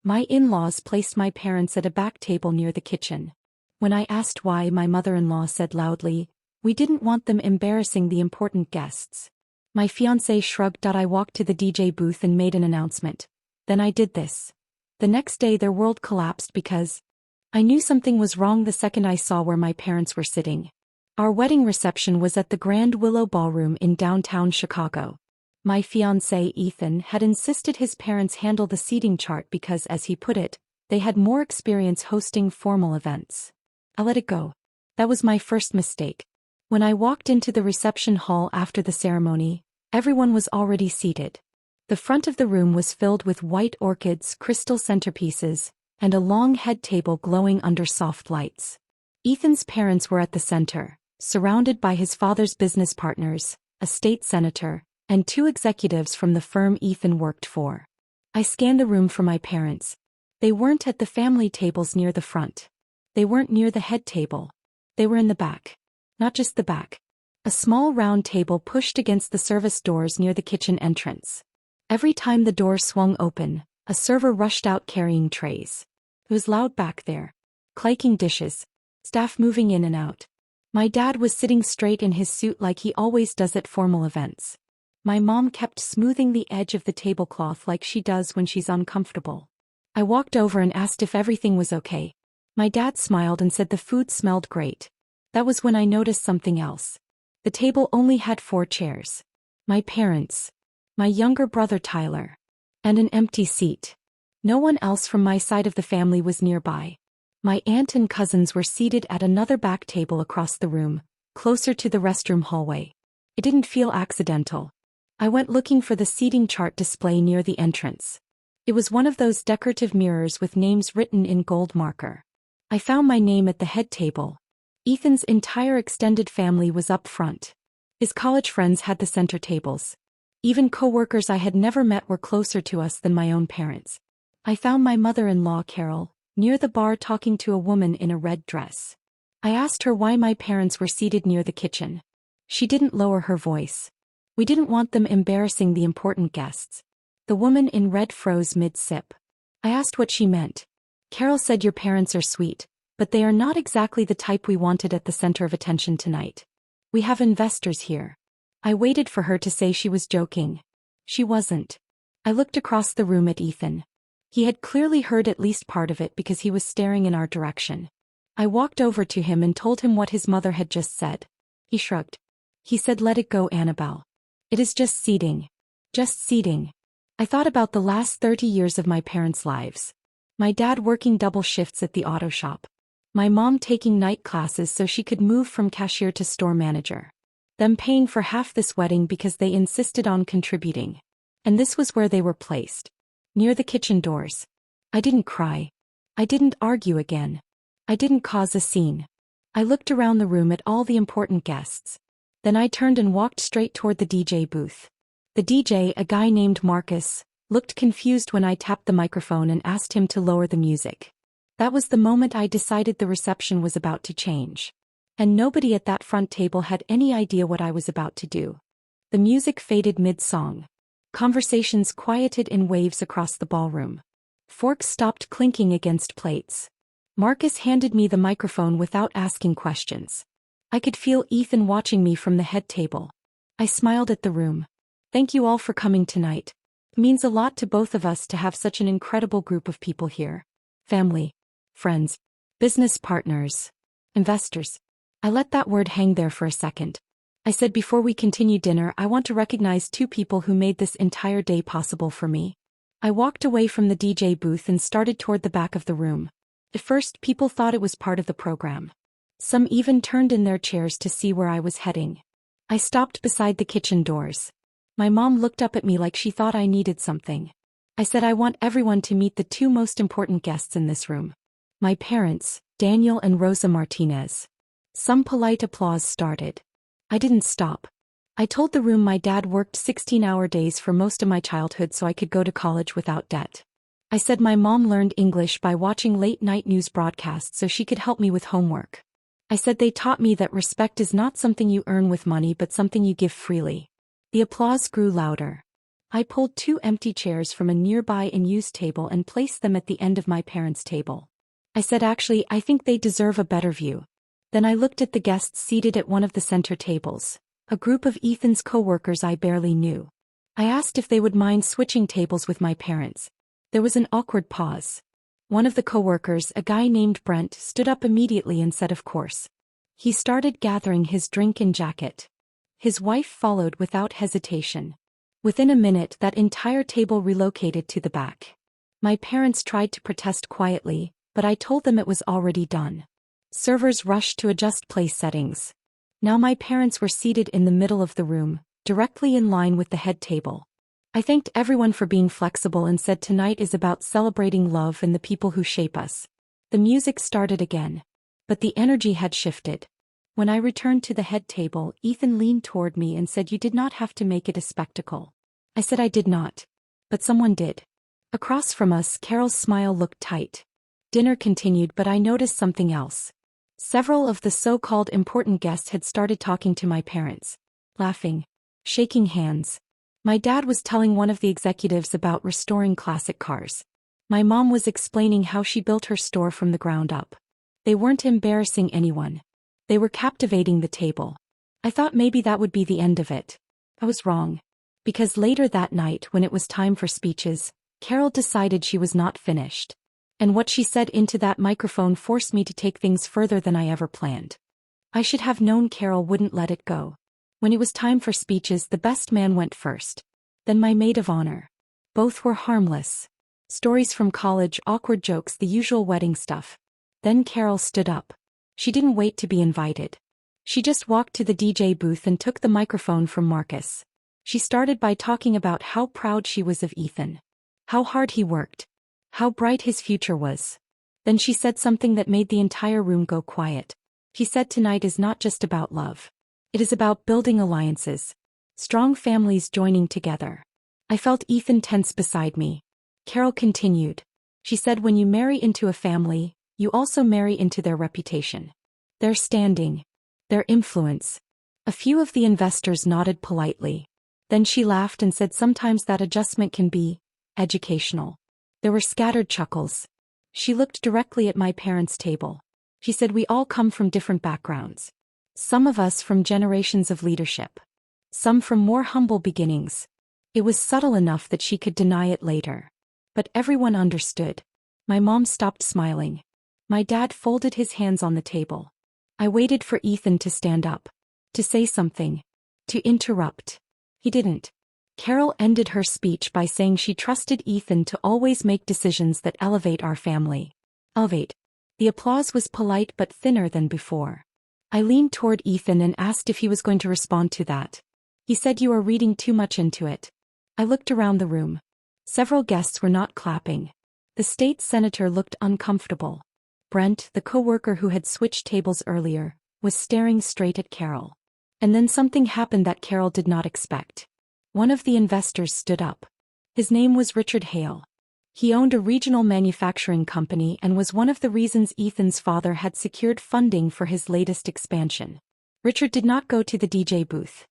My in-laws placed my parents at a back table near the kitchen. When I asked why, my mother-in-law said loudly, "We didn't want them embarrassing the important guests." My fiancé Shrugged.I walked to the DJ booth and made an announcement. Then I did this. The next day their world collapsed because I knew something was wrong the second I saw where my parents were sitting. Our wedding reception was at the Grand Willow Ballroom in downtown Chicago. My fiancé Ethan had insisted his parents handle the seating chart because, as he put it, they had more experience hosting formal events. I let it go. That was my first mistake. When I walked into the reception hall after the ceremony, everyone was already seated. The front of the room was filled with white orchids, crystal centerpieces, and a long head table glowing under soft lights. Ethan's parents were at the center, surrounded by his father's business partners, a state senator, and two executives from the firm Ethan worked for. I scanned the room for my parents. They weren't at the family tables near the front. They weren't near the head table. They were in the back. Not just the back. A small round table pushed against the service doors near the kitchen entrance. Every time the door swung open, a server rushed out carrying trays. It was loud back there. Clacking dishes. Staff moving in and out. My dad was sitting straight in his suit like he always does at formal events. My mom kept smoothing the edge of the tablecloth like she does when she's uncomfortable. I walked over and asked if everything was okay. My dad smiled and said the food smelled great. That was when I noticed something else. The table only had 4 chairs. My parents. My younger brother Tyler. And an empty seat. No one else from my side of the family was nearby. My aunt and cousins were seated at another back table across the room, closer to the restroom hallway. It didn't feel accidental. I went looking for the seating chart display near the entrance. It was one of those decorative mirrors with names written in gold marker. I found my name at the head table. Ethan's entire extended family was up front. His college friends had the center tables. Even co-workers I had never met were closer to us than my own parents. I found my mother-in-law Carol, near the bar talking to a woman in a red dress. I asked her why my parents were seated near the kitchen. She didn't lower her voice. "We didn't want them embarrassing the important guests." The woman in red froze mid-sip. I asked what she meant. Carol said, "Your parents are sweet, but they are not exactly the type we wanted at the center of attention tonight. We have investors here." I waited for her to say she was joking. She wasn't. I looked across the room at Ethan. He had clearly heard at least part of it because he was staring in our direction. I walked over to him and told him what his mother had just said. He shrugged. He said, "Let it go, Annabelle. It is just seating. Just seating." I thought about the last 30 years of my parents' lives. My dad working double shifts at the auto shop. My mom taking night classes so she could move from cashier to store manager. Them paying for half this wedding because they insisted on contributing. And this was where they were placed. Near the kitchen doors. I didn't cry. I didn't argue again. I didn't cause a scene. I looked around the room at all the important guests. Then I turned and walked straight toward the DJ booth. The DJ, a guy named Marcus, looked confused when I tapped the microphone and asked him to lower the music. That was the moment I decided the reception was about to change. And nobody at that front table had any idea what I was about to do. The music faded mid-song. Conversations quieted in waves across the ballroom. Forks stopped clinking against plates. Marcus handed me the microphone without asking questions. I could feel Ethan watching me from the head table. I smiled at the room. "Thank you all for coming tonight. It means a lot to both of us to have such an incredible group of people here. Family, friends, business partners, investors." I let that word hang there for a second. I said, "Before we continue dinner, I want to recognize 2 people who made this entire day possible for me." I walked away from the DJ booth and started toward the back of the room. At first, people thought it was part of the program. Some even turned in their chairs to see where I was heading. I stopped beside the kitchen doors. My mom looked up at me like she thought I needed something. I said, "I want everyone to meet the 2 most important guests in this room. My parents, Daniel and Rosa Martinez." Some polite applause started. I didn't stop. I told the room my dad worked 16-hour days for most of my childhood so I could go to college without debt. I said my mom learned English by watching late-night news broadcasts so she could help me with homework. I said they taught me that respect is not something you earn with money but something you give freely. The applause grew louder. I pulled 2 empty chairs from a nearby unused table and placed them at the end of my parents' table. I said, actually, I think they deserve a better view. Then I looked at the guests seated at one of the center tables, a group of Ethan's co-workers I barely knew. I asked if they would mind switching tables with my parents. There was an awkward pause. One of the co-workers, a guy named Brent, stood up immediately and said of course. He started gathering his drink and jacket. His wife followed without hesitation. Within a minute, that entire table relocated to the back. My parents tried to protest quietly, but I told them it was already done. Servers rushed to adjust place settings. Now my parents were seated in the middle of the room, directly in line with the head table. I thanked everyone for being flexible and said tonight is about celebrating love and the people who shape us. The music started again. But the energy had shifted. When I returned to the head table, Ethan leaned toward me and said, "You did not have to make it a spectacle." I said I did not. But someone did. Across from us, Carol's smile looked tight. Dinner continued, but I noticed something else. Several of the so-called important guests had started talking to my parents. Laughing. Shaking hands. My dad was telling one of the executives about restoring classic cars. My mom was explaining how she built her store from the ground up. They weren't embarrassing anyone. They were captivating the table. I thought maybe that would be the end of it. I was wrong. Because later that night, when it was time for speeches, Carol decided she was not finished. And what she said into that microphone forced me to take things further than I ever planned. I should have known Carol wouldn't let it go. When it was time for speeches, the best man went first. Then my maid of honor. Both were harmless. Stories from college, awkward jokes, the usual wedding stuff. Then Carol stood up. She didn't wait to be invited. She just walked to the DJ booth and took the microphone from Marcus. She started by talking about how proud she was of Ethan. How hard he worked. How bright his future was. Then she said something that made the entire room go quiet. She said tonight is not just about love. It is about building alliances. Strong families joining together. I felt Ethan tense beside me. Carol continued. She said when you marry into a family, you also marry into their reputation. Their standing. Their influence. A few of the investors nodded politely. Then she laughed and said sometimes that adjustment can be educational. There were scattered chuckles. She looked directly at my parents' table. She said we all come from different backgrounds. Some of us from generations of leadership. Some from more humble beginnings. It was subtle enough that she could deny it later. But everyone understood. My mom stopped smiling. My dad folded his hands on the table. I waited for Ethan to stand up. To say something. To interrupt. He didn't. Carol ended her speech by saying she trusted Ethan to always make decisions that elevate our family. Elevate. The applause was polite but thinner than before. I leaned toward Ethan and asked if he was going to respond to that. He said you are reading too much into it. I looked around the room. Several guests were not clapping. The state senator looked uncomfortable. Brent, the co-worker who had switched tables earlier, was staring straight at Carol. And then something happened that Carol did not expect. One of the investors stood up. His name was Richard Hale. He owned a regional manufacturing company and was one of the reasons Ethan's father had secured funding for his latest expansion. Richard did not go to the DJ booth.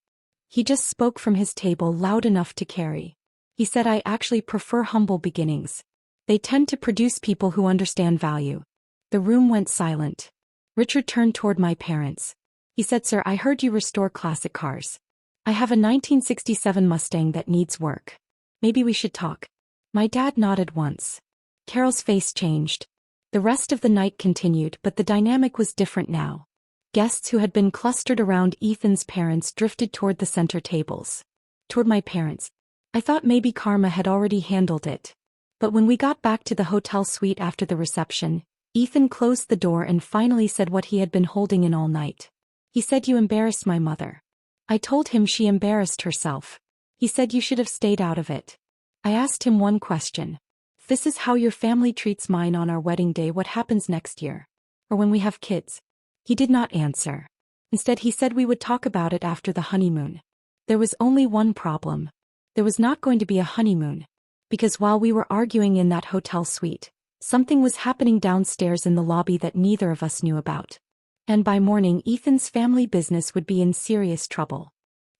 He just spoke from his table loud enough to carry. He said, I actually prefer humble beginnings. They tend to produce people who understand value. The room went silent. Richard turned toward my parents. He said, Sir, I heard you restore classic cars. I have a 1967 Mustang that needs work. Maybe we should talk. My dad nodded once. Carol's face changed. The rest of the night continued, but the dynamic was different now. Guests who had been clustered around Ethan's parents drifted toward the center tables. Toward my parents. I thought maybe karma had already handled it. But when we got back to the hotel suite after the reception, Ethan closed the door and finally said what he had been holding in all night. He said, you embarrassed my mother. I told him she embarrassed herself. He said you should have stayed out of it. I asked him one question. If this is how your family treats mine on our wedding day, what happens next year? Or when we have kids? He did not answer. Instead he said we would talk about it after the honeymoon. There was only one problem. There was not going to be a honeymoon. Because while we were arguing in that hotel suite, something was happening downstairs in the lobby that neither of us knew about. And by morning Ethan's family business would be in serious trouble.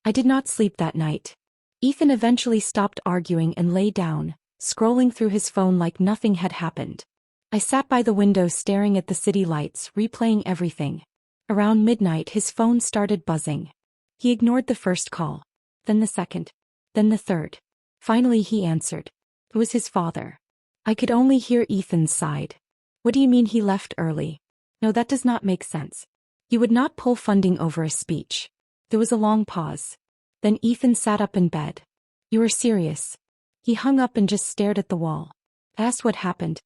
I did not sleep that night. Ethan eventually stopped arguing and lay down, scrolling through his phone like nothing had happened. I sat by the window staring at the city lights, replaying everything. Around midnight his phone started buzzing. He ignored the first call. Then the second. Then the third. Finally he answered. It was his father. I could only hear Ethan's side. What do you mean he left early? No, that does not make sense. He would not pull funding over a speech. There was a long pause. Then Ethan sat up in bed. You are serious? He hung up and just stared at the wall. I asked what happened.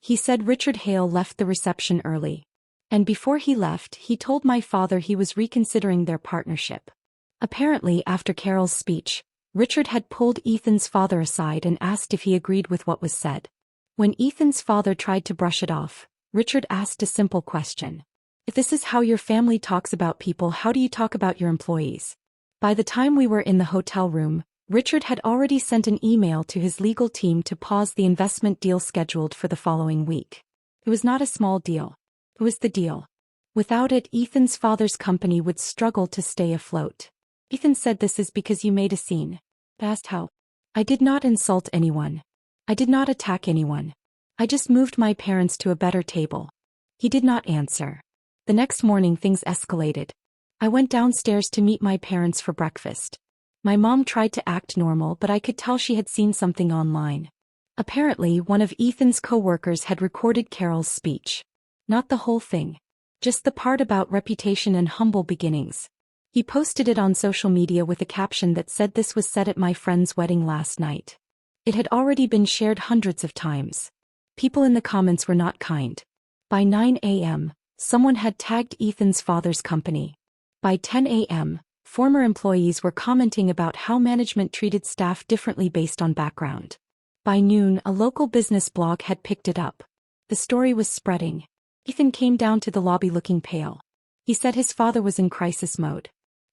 He said Richard Hale left the reception early. And before he left, he told my father he was reconsidering their partnership. Apparently, after Carol's speech, Richard had pulled Ethan's father aside and asked if he agreed with what was said. When Ethan's father tried to brush it off, Richard asked a simple question. If this is how your family talks about people, how do you talk about your employees? By the time we were in the hotel room, Richard had already sent an email to his legal team to pause the investment deal scheduled for the following week. It was not a small deal. It was the deal. Without it, Ethan's father's company would struggle to stay afloat. Ethan said this is because you made a scene. I asked how. I did not insult anyone. I did not attack anyone. I just moved my parents to a better table. He did not answer. The next morning things escalated. I went downstairs to meet my parents for breakfast. My mom tried to act normal, but I could tell she had seen something online. Apparently, one of Ethan's co-workers had recorded Carol's speech. Not the whole thing. Just the part about reputation and humble beginnings. He posted it on social media with a caption that said this was said at my friend's wedding last night. It had already been shared hundreds of times. People in the comments were not kind. By 9 a.m., someone had tagged Ethan's father's company. By 10 a.m., former employees were commenting about how management treated staff differently based on background. By noon, a local business blog had picked it up. The story was spreading. Ethan came down to the lobby looking pale. He said his father was in crisis mode.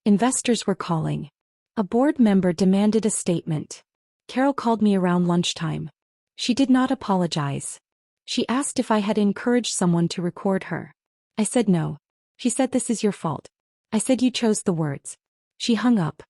Investors were calling. A board member demanded a statement. Carol called me around lunchtime. She did not apologize. She asked if I had encouraged someone to record her. I said no. She said this is your fault. I said you chose the words. She hung up.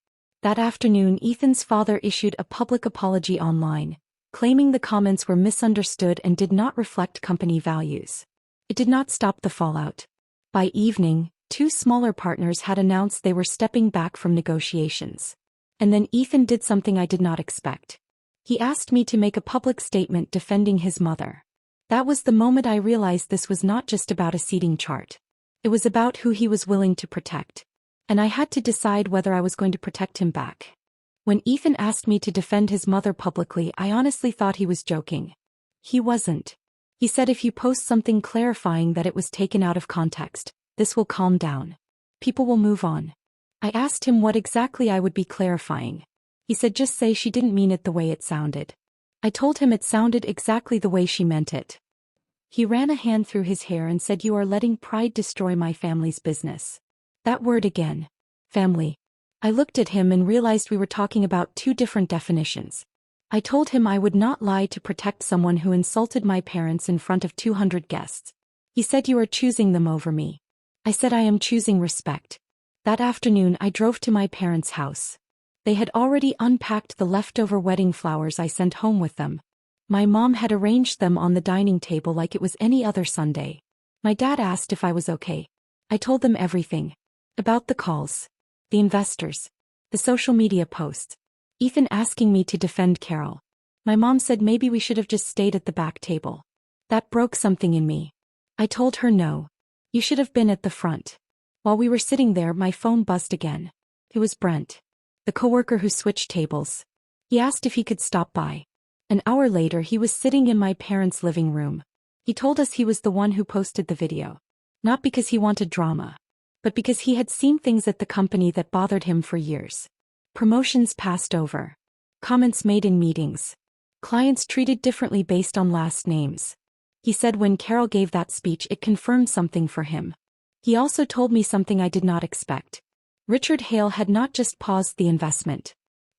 That afternoon, Ethan's father issued a public apology online, claiming the comments were misunderstood and did not reflect company values. It did not stop the fallout. By evening, two smaller partners had announced they were stepping back from negotiations. And then Ethan did something I did not expect. He asked me to make a public statement defending his mother. That was the moment I realized this was not just about a seating chart. It was about who he was willing to protect. And I had to decide whether I was going to protect him back. When Ethan asked me to defend his mother publicly, I honestly thought he was joking. He wasn't. He said if you post something clarifying that it was taken out of context, this will calm down. People will move on. I asked him what exactly I would be clarifying. He said just say she didn't mean it the way it sounded. I told him it sounded exactly the way she meant it. He ran a hand through his hair and said you are letting pride destroy my family's business. That word again. Family. I looked at him and realized we were talking about two different definitions. I told him I would not lie to protect someone who insulted my parents in front of 200 guests. He said you are choosing them over me. I said I am choosing respect. That afternoon I drove to my parents' house. They had already unpacked the leftover wedding flowers I sent home with them. My mom had arranged them on the dining table like it was any other Sunday. My dad asked if I was okay. I told them everything. About the calls. The investors. The social media posts. Ethan asking me to defend Carol. My mom said maybe we should have just stayed at the back table. That broke something in me. I told her no. You should have been at the front. While we were sitting there, my phone buzzed again. It was Brent. The coworker who switched tables. He asked if he could stop by. An hour later he was sitting in my parents' living room. He told us he was the one who posted the video. Not because he wanted drama. But because he had seen things at the company that bothered him for years. Promotions passed over. Comments made in meetings. Clients treated differently based on last names. He said when Carol gave that speech it confirmed something for him. He also told me something I did not expect. Richard Hale had not just paused the investment.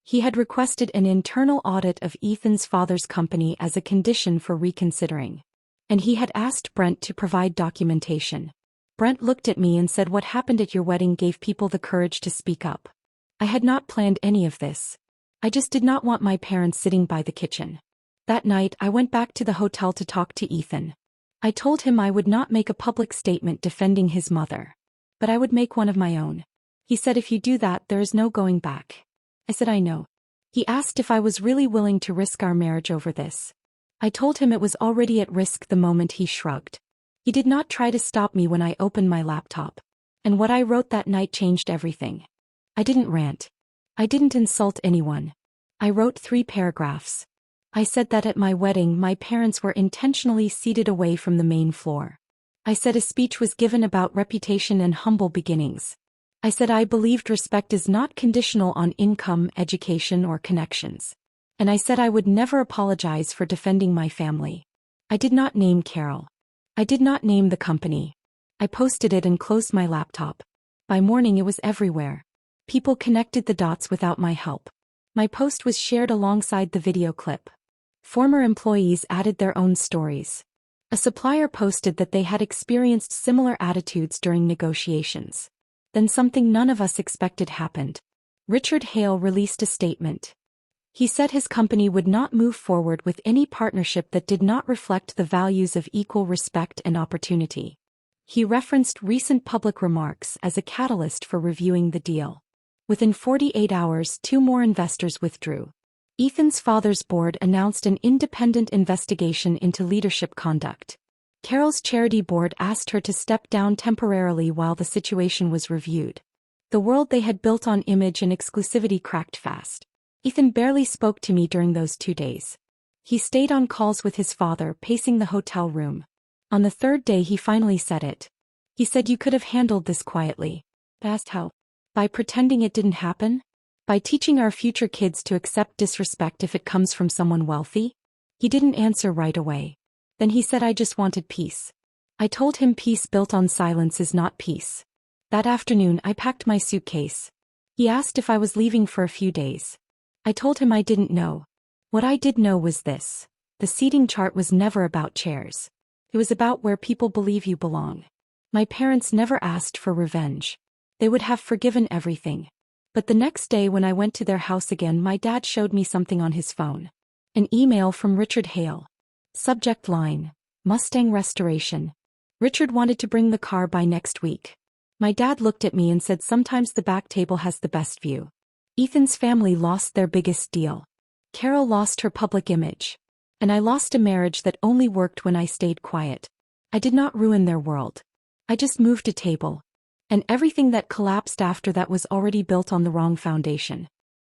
He had requested an internal audit of Ethan's father's company as a condition for reconsidering. And he had asked Brent to provide documentation. Brent looked at me and said what happened at your wedding gave people the courage to speak up. I had not planned any of this. I just did not want my parents sitting by the kitchen. That night, I went back to the hotel to talk to Ethan. I told him I would not make a public statement defending his mother. But I would make one of my own. He said, if you do that, there is no going back. I said I know. He asked if I was really willing to risk our marriage over this. I told him it was already at risk the moment he shrugged. He did not try to stop me when I opened my laptop. And what I wrote that night changed everything. I didn't rant. I didn't insult anyone. I wrote 3 paragraphs. I said that at my wedding my parents were intentionally seated away from the main floor. I said a speech was given about reputation and humble beginnings. I said I believed respect is not conditional on income, education, or connections. And I said I would never apologize for defending my family. I did not name Carol. I did not name the company. I posted it and closed my laptop. By morning it was everywhere. People connected the dots without my help. My post was shared alongside the video clip. Former employees added their own stories. A supplier posted that they had experienced similar attitudes during negotiations. Then something none of us expected happened. Richard Hale released a statement. He said his company would not move forward with any partnership that did not reflect the values of equal respect and opportunity. He referenced recent public remarks as a catalyst for reviewing the deal. Within 48 hours, 2 more investors withdrew. Ethan's father's board announced an independent investigation into leadership conduct. Carol's charity board asked her to step down temporarily while the situation was reviewed. The world they had built on image and exclusivity cracked fast. Ethan barely spoke to me during those 2 days. He stayed on calls with his father, pacing the hotel room. On the 3rd day he finally said it. He said, "You could have handled this quietly." I asked how. By pretending it didn't happen? By teaching our future kids to accept disrespect if it comes from someone wealthy? He didn't answer right away. Then he said I just wanted peace. I told him peace built on silence is not peace. That afternoon I packed my suitcase. He asked if I was leaving for a few days. I told him I didn't know. What I did know was this. The seating chart was never about chairs. It was about where people believe you belong. My parents never asked for revenge. They would have forgiven everything. But the next day when I went to their house again, my dad showed me something on his phone. An email from Richard Hale. Subject line: Mustang restoration. Richard wanted to bring the car by next week. My dad looked at me and said sometimes the back table has the best view. Ethan's family lost their biggest deal. Carol lost her public image. And I lost a marriage that only worked when I stayed quiet. I did not ruin their world. I just moved a table. And everything that collapsed after that was already built on the wrong foundation.